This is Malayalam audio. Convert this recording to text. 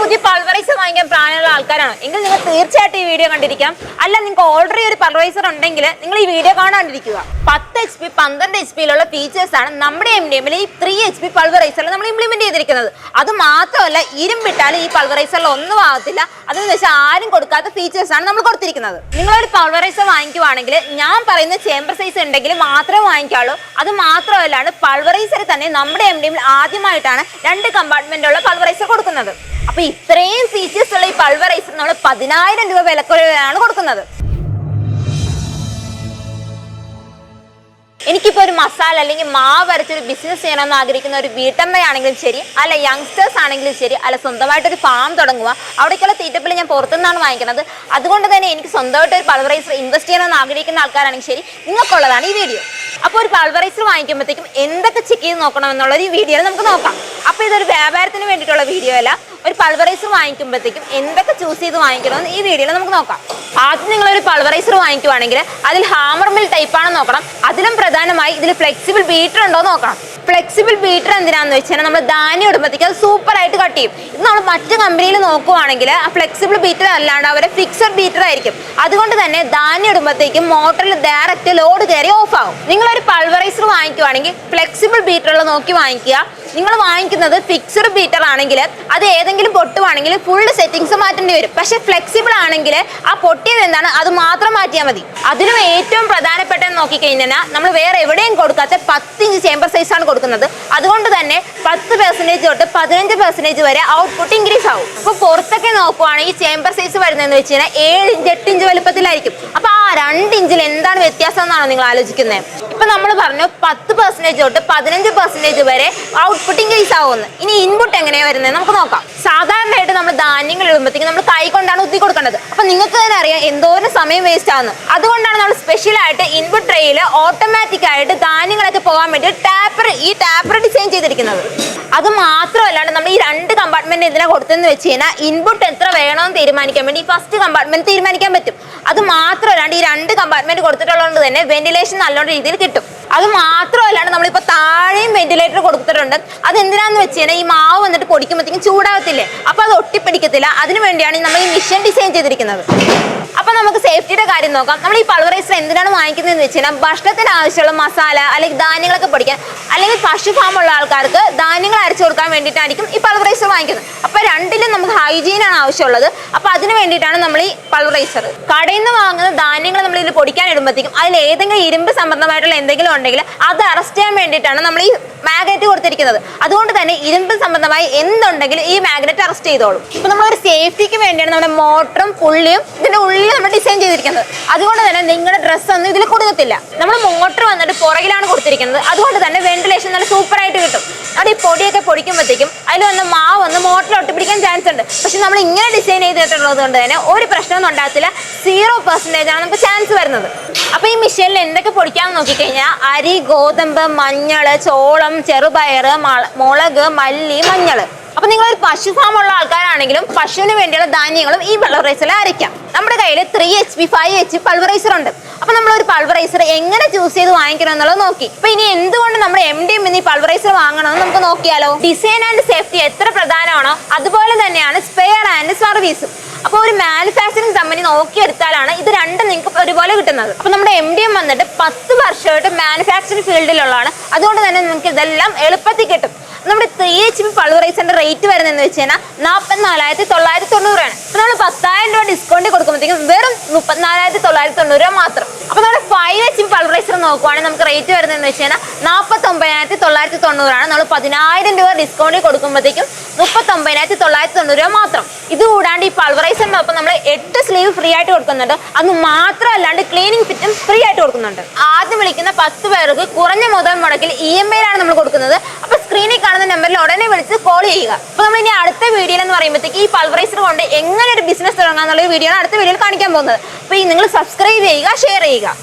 പുതിയ പൾവറൈസർ വാങ്ങിക്കാൻ പ്രായമുള്ള ആൾക്കാരാണോ എങ്കിൽ നിങ്ങൾ തീർച്ചയായിട്ടും ഈ വീഡിയോ കണ്ടിരിക്കാം. അല്ല, നിങ്ങൾക്ക് ഓൾറെഡി ഒരു പൾവറൈസർ ഉണ്ടെങ്കിൽ നിങ്ങൾ ഈ വീഡിയോ കാണാണ്ടിരിക്കുക. 10 HP 12 HP ഫീച്ചേഴ്സ് ആണ് നമ്മുടെ MDMൽ ഈ 3 HP പൾവറൈസറിൽ നമ്മൾ ഇംപ്ലിമെന്റ് ചെയ്തിരിക്കുന്നത്. അത് മാത്രമല്ല, ഇരുമ്പിട്ടാലും ഈ പൾവറൈസറിൽ ഒന്നും ആകത്തില്ല. അതെന്ന് വെച്ചാൽ ആരും കൊടുക്കാത്ത ഫീച്ചേഴ്സ് ആണ് നമ്മൾ കൊടുത്തിരിക്കുന്നത്. നിങ്ങളൊരു പൾവറൈസർ വാങ്ങിക്കുവാണെങ്കിൽ ഞാൻ പറയുന്ന ചേംബർ സൈസ് ഉണ്ടെങ്കിൽ മാത്രമേ വാങ്ങിക്കാവുള്ളൂ. അത് മാത്രമല്ലാണ് പൾവറൈസറിൽ തന്നെ നമ്മുടെ MDMൽ ആദ്യമായിട്ടാണ് 2 കമ്പാർട്ട്മെന്റുള്ള പൾവറൈസർ കൊടുക്കുന്നത്. അപ്പൊ ഇത്രയും ഫീച്ചേഴ്സ് ഉള്ള ഈ പൾവറൈസർ നമ്മൾ 10,000 രൂപ വിലക്കുറവിലാണ് കൊടുക്കുന്നത്. എനിക്കിപ്പോൾ ഒരു മസാല അല്ലെങ്കിൽ മാവ് അരച്ചൊരു ബിസിനസ് ചെയ്യണമെന്ന് ആഗ്രഹിക്കുന്ന ഒരു വീട്ടമ്മയാണെങ്കിലും ശരി, അല്ല യങ്സ്റ്റേഴ്സ് ആണെങ്കിലും ശരി, അല്ല സ്വന്തമായിട്ടൊരു ഫാം തുടങ്ങുക, അവിടേക്കുള്ള തീറ്റപ്പിൽ ഞാൻ പുറത്തുനിന്നാണ് വാങ്ങിക്കുന്നത്. അതുകൊണ്ട് തന്നെ എനിക്ക് സ്വന്തമായിട്ട് ഒരു പൾവറൈസർ ഇൻവെസ്റ്റ് ചെയ്യണമെന്ന് ആഗ്രഹിക്കുന്ന ആൾക്കാരാണെങ്കിൽ ശരി, നിങ്ങൾക്കുള്ളതാണ് ഈ വീഡിയോ. അപ്പോൾ ഒരു പൾവറൈസർ വാങ്ങിക്കുമ്പോഴത്തേക്കും എന്തൊക്കെ ചെക്ക് ചെയ്ത് നോക്കണം എന്നുള്ളത് ഈ വീഡിയോയിൽ നമുക്ക് നോക്കാം. അപ്പോൾ ഇതൊരു വ്യാപാരത്തിന് വേണ്ടിയിട്ടുള്ള വീഡിയോ അല്ല. ഒരു പൾവറൈസർ വാങ്ങിക്കുമ്പോഴത്തേക്കും എന്തൊക്കെ ചൂസ് ചെയ്ത് വാങ്ങിക്കണമെന്ന് ഈ വീഡിയോയിൽ നമുക്ക് നോക്കാം. ആദ്യം നിങ്ങളൊരു പൾവറൈസർ വാങ്ങിക്കുവാണെങ്കിൽ അതിൽ ഹാമർ മിൽ ടൈപ്പാണെന്ന് നോക്കണം. അതിലും പ്രധാനമായി ഇതിൽ ഫ്ലെക്സിബിൾ ബീറ്റർ ഉണ്ടോ നോക്കണം. ഫ്ലെക്സിബിൾ ബീറ്റർ എന്തിനാന്ന് വെച്ചാൽ നമ്മൾ ധാന്യം ഇടുമ്പോഴത്തേക്കും അത് സൂപ്പറായിട്ട് കട്ട് ചെയ്യും. ഇത് നമ്മൾ മറ്റു കമ്പനിയിൽ നോക്കുവാണെങ്കിൽ ആ ഫ്ലെക്സിബിൾ ബീറ്റർ അല്ലാണ്ട് അവരെ ഫിക്സഡ് ബീറ്റർ ആയിരിക്കും. അതുകൊണ്ട് തന്നെ ധാന്യം ഇടുമ്പോഴത്തേക്കും മോട്ടറിൽ ഡയറക്റ്റ് ലോഡ് കയറി ഓഫ് ആവും. നിങ്ങളൊരു പൾവറൈസർ വാങ്ങിക്കുവാണെങ്കിൽ ഫ്ലെക്സിബിൾ ബീറ്ററുള്ള നോക്കി വാങ്ങിക്കുക. നിങ്ങൾ വാങ്ങിക്കുന്നത് ഫിക്സഡ് ബീറ്റർ ആണെങ്കിൽ അത് ഏതെങ്കിലും പൊട്ടുവാണെങ്കിൽ ഫുൾ സെറ്റിംഗ്സ് മാറ്റേണ്ടി വരും. പക്ഷെ ഫ്ലെക്സിബിൾ ആണെങ്കിൽ ആ പൊട്ടിയത് എന്താണ് അത് മാത്രം മാറ്റിയാൽ മതി. അതിനും ഏറ്റവും പ്രധാനപ്പെട്ടെന്ന് നോക്കിക്കഴിഞ്ഞാൽ നമ്മൾ വേറെ എവിടെയും കൊടുക്കാത്ത 10 ഇഞ്ച് ചേംബർ സൈസ് ആണ് കൊടുക്കുന്നത്. അതുകൊണ്ട് തന്നെ 10% തൊട്ട് 15% വരെ ഔട്ട്പുട്ട് ഇൻക്രീസ് ആവും. അപ്പോൾ പുറത്തൊക്കെ നോക്കുവാണെങ്കിൽ ചേംബർ സൈസ് വരുന്നതെന്ന് വെച്ച് കഴിഞ്ഞാൽ 7 ഇഞ്ച് 8 ഇഞ്ച് വലുപ്പത്തിലായിരിക്കും. അപ്പൊ ആ 2 ഇഞ്ചിൽ എന്താണ് വ്യത്യാസം എന്നാണോ നിങ്ങൾ ആലോചിക്കുന്നത്? ഇപ്പൊ നമ്മൾ പറഞ്ഞു 10% തൊട്ട് 15% വരെ ഔട്ട്പുട്ട് ഇൻക്രീസ് ആവുമെന്ന്. ഇനി ഇൻപുട്ട് എങ്ങനെയാണ് വരുന്നത് നമുക്ക് നോക്കാം. സാധാരണയായിട്ട് നമ്മൾ ധാന്യങ്ങൾ ഇടുമ്പോഴത്തേക്കും നമ്മൾ കൈ കൊണ്ടാണ് ഊത്തി കൊടുക്കേണ്ടത്. അപ്പൊ നിങ്ങൾക്ക് തന്നെ അറിയാം എന്തോരം സമയം വേസ്റ്റ് ആവുന്നു. അതുകൊണ്ടാണ് നമ്മൾ സ്പെഷ്യലായിട്ട് ഇൻപുട്ട് ട്രേയിൽ ഓട്ടോമാറ്റിക് ആയിട്ട് ധാന്യങ്ങളൊക്കെ പോകാൻ വേണ്ടി ഈ ടാപ്പർ ഡിസൈൻ ചെയ്തിരിക്കുന്നത്. അത് മാത്രമല്ലാണ്ട് നമ്മൾ ഈ 2 കമ്പാർട്ട്മെന്റ് എന്തിനാ കൊടുത്തെന്ന് വെച്ച് കഴിഞ്ഞാൽ ഇൻപുട്ട് എത്ര വേണമെന്ന് തീരുമാനിക്കാൻ വേണ്ടി ഫസ്റ്റ് കമ്പാർട്ട്മെന്റ് തീരുമാനിക്കാൻ പറ്റും. അത് മാത്രമല്ലാണ്ട് ഈ 2 കമ്പാർട്ട്മെന്റ് കൊടുത്തിട്ടുള്ളതുകൊണ്ട് തന്നെ വെന്റിലേഷൻ നല്ലോണം രീതിയിൽ കിട്ടും. അത് മാത്രമല്ലാണ്ട് നമ്മളിപ്പോൾ താഴെയും വെന്റിലേറ്റർ കൊടുത്തിട്ടുണ്ട്. അതെന്തിനാന്ന് വെച്ച് കഴിഞ്ഞാൽ ഈ മാവ് വന്നിട്ട് പൊടിക്കുമ്പോഴത്തേക്കും ചൂടാകത്തില്ലേ, അപ്പൊ അത് ഒട്ടിപ്പിടിക്കത്തില്ല. അതിനു വേണ്ടിയാണ് നമ്മൾ ഈ മിഷൻ ഡിസൈൻ ചെയ്തിരിക്കുന്നത്. അപ്പൊ നമുക്ക് സേഫ്റ്റിയുടെ കാര്യം നോക്കാം. നമ്മൾ ഈ പൾവറൈസർ എന്തിനാണ് വാങ്ങിക്കുന്നതെന്ന് വെച്ച് കഴിഞ്ഞാൽ ഭക്ഷണത്തിന് ആവശ്യമുള്ള മസാല അല്ലെങ്കിൽ ധാന്യങ്ങളൊക്കെ പൊടിക്കാൻ, അല്ലെങ്കിൽ പശു ഫാമുള്ള ആൾക്കാർക്ക് ധാന്യങ്ങൾ അരച്ചു കൊടുക്കാൻ വേണ്ടിയിട്ടായിരിക്കും ഈ പൾവറൈസർ വാങ്ങിക്കുന്നത്. അപ്പൊ രണ്ടിലും നമുക്ക് ഹൈജീനാണ് ആവശ്യമുള്ളത്. അപ്പൊ അതിന് വേണ്ടിയിട്ടാണ് നമ്മൾ ഈ പൾവറൈസർ കടയിൽ നിന്ന് വാങ്ങുന്ന ധാന്യങ്ങൾ നമ്മൾ ഇതിൽ പൊടിക്കാൻ ഇടുമ്പോഴത്തേക്കും അതിൽ ഏതെങ്കിലും ഇരുമ്പ് സംബന്ധമായിട്ടുള്ള എന്തെങ്കിലും ഉണ്ടെങ്കിൽ അത് അറസ്റ്റ് ചെയ്യാൻ വേണ്ടിയിട്ടാണ് നമ്മൾ ഈ മാഗ്നറ്റ് കൊടുത്തിരിക്കുന്നത്. അതുകൊണ്ട് തന്നെ ഇരുമ്പ് സംബന്ധമായി എന്തുണ്ടെങ്കിലും ഈ മാഗ്നറ്റ് അറസ്റ്റ് ചെയ്തോളും. ഇപ്പൊ നമ്മളൊരു സേഫ്റ്റിക്ക് വേണ്ടിയാണ് നമ്മുടെ മോട്ടറും പുള്ളിയും ഇതിന്റെ ഉള്ളിൽ നമ്മൾ ഡിസൈൻ ചെയ്തിരിക്കുന്നത്. അതുകൊണ്ട് തന്നെ നിങ്ങളുടെ ഡ്രസ്സ് ഒന്നും ഇതിൽ കൊടുക്കത്തില്ല. നമ്മൾ മോട്ടർ വന്നിട്ട് പുറകിലാണ് കൊടുത്തിരിക്കുന്നത്. അതുകൊണ്ട് തന്നെ വെന്റിലേഷൻ നല്ല സൂപ്പറായിട്ട് കിട്ടും. അവിടെ ഈ പൊടിയൊക്കെ പൊടിക്കുമ്പോഴത്തേക്കും അതിൽ വന്ന് മാവ് വന്ന് മോട്ടറിൽ ഒട്ടിപ്പിടിക്കാൻ ചാൻസ് ഉണ്ട്. പക്ഷെ നമ്മൾ ഇങ്ങനെ ഡിസൈൻ ചെയ്തിട്ടുള്ളത് കൊണ്ട് തന്നെ ഒരു പ്രശ്നമൊന്നും ഉണ്ടാകത്തില്ല. 0% ആണ് നമുക്ക് ചാൻസ് വരുന്നത്. അപ്പൊ ഈ മെഷീനിൽ എന്തൊക്കെ പൊടിക്കാമെന്ന് നോക്കിക്കഴിഞ്ഞാൽ അരി, ഗോതമ്പ്, മഞ്ഞള്, ചോളം, ചെറുപയറ്, മുളക്, മല്ലി, മഞ്ഞള്. അപ്പൊ നിങ്ങളൊരു പശു ഫാമുള്ള ആൾക്കാരാണെങ്കിലും പശുവിന് വേണ്ടിയുള്ള ധാന്യങ്ങളും ഈ പൾവറൈസറിൽ അരയ്ക്കാം. നമ്മുടെ കയ്യിൽ 3 HP 5 HP പൾവറൈസർ ഉണ്ട്. അപ്പൊ നമ്മളൊരു പൾവറൈസർ എങ്ങനെ ചൂസ് ചെയ്ത് വാങ്ങിക്കണം എന്നുള്ളത് നോക്കി. അപ്പൊ ഇനി എന്തുകൊണ്ട് നമ്മുടെ MDM ഈ പൾവറൈസർ വാങ്ങണമെന്ന് നമുക്ക് നോക്കിയാലോ. ഡിസൈൻ ആൻഡ് സേഫ്റ്റി എത്ര പ്രധാനമാണോ അതുപോലെ തന്നെയാണ് സ്പെയർ ആൻഡ് സർവീസും. അപ്പോൾ ഒരു മാനുഫാക്ചറിംഗ് കമ്പനി നോക്കിയെടുത്താലാണ് ഇത് രണ്ടും നിങ്ങൾക്ക് ഒരുപോലെ കിട്ടുന്നത്. അപ്പൊ നമ്മുടെ MDM വന്നിട്ട് 10 വർഷമായിട്ട് മാനുഫാക്ചറിംഗ് ഫീൽഡിലുള്ളതാണ്. അതുകൊണ്ട് തന്നെ നിങ്ങൾക്ക് ഇതെല്ലാം എളുപ്പത്തിൽ കിട്ടും. നമ്മുടെ 3 HP പൾവറൈസറിന്റെ റേറ്റ് വരുന്നതെന്ന് വെച്ച് കഴിഞ്ഞാൽ 44,990 ആണ്. അപ്പൊ നമ്മൾ 10,000 രൂപ ഡിസ്കൗണ്ട് കൊടുക്കുമ്പോഴത്തേക്കും വെറും 34,990 രൂപ മാത്രം. അപ്പൊ നമ്മുടെ 5 HP പൾവറൈസർ നോക്കുവാണെങ്കിൽ നമുക്ക് റേറ്റ് വരുന്നതെന്ന് വെച്ച് കഴിഞ്ഞാൽ 49,990 ആണ്. നമ്മൾ 10,000 രൂപ ഡിസ്കൗണ്ട് കൊടുക്കുമ്പോഴത്തേക്കും 39,990 രൂപ മാത്രം. ഇത് കൂടാണ്ട് ഈ പൾവറൈസറിനൊപ്പം നമ്മൾ 8 സ്ലീവ് ഫ്രീ ആയിട്ട് കൊടുക്കുന്നുണ്ട്. അത് മാത്രമല്ലാണ്ട് ക്ലീനിങ് ഫിറ്റും ഫ്രീ ആയിട്ട് കൊടുക്കുന്നുണ്ട്. ആദ്യം വിളിക്കുന്ന 10 പേർക്ക് കുറഞ്ഞ മുതൽ മുടക്കിൽ EMI യിലാണ് നമ്മൾ കൊടുക്കുന്നത്. അപ്പൊ സ്ക്രീനിൽ കാണുന്ന നമ്പറിൽ ഉടനെ വിളിച്ച് കോൾ ചെയ്യുക. അപ്പൊ നമ്മൾ ഇനി അടുത്ത വീഡിയോയിൽ എന്ന് പറയുമ്പോഴത്തേക്ക് ഈ പൾവറൈസർ കൊണ്ട് എങ്ങനെ ഒരു ബിസിനസ് തുടങ്ങാം എന്നുള്ള വീഡിയോ ആണ് അടുത്ത വീഡിയോയിൽ കാണിക്കാൻ പോകുന്നത്. അപ്പൊ നിങ്ങൾ സബ്സ്ക്രൈബ് ചെയ്യുക, ഷെയർ ചെയ്യുക.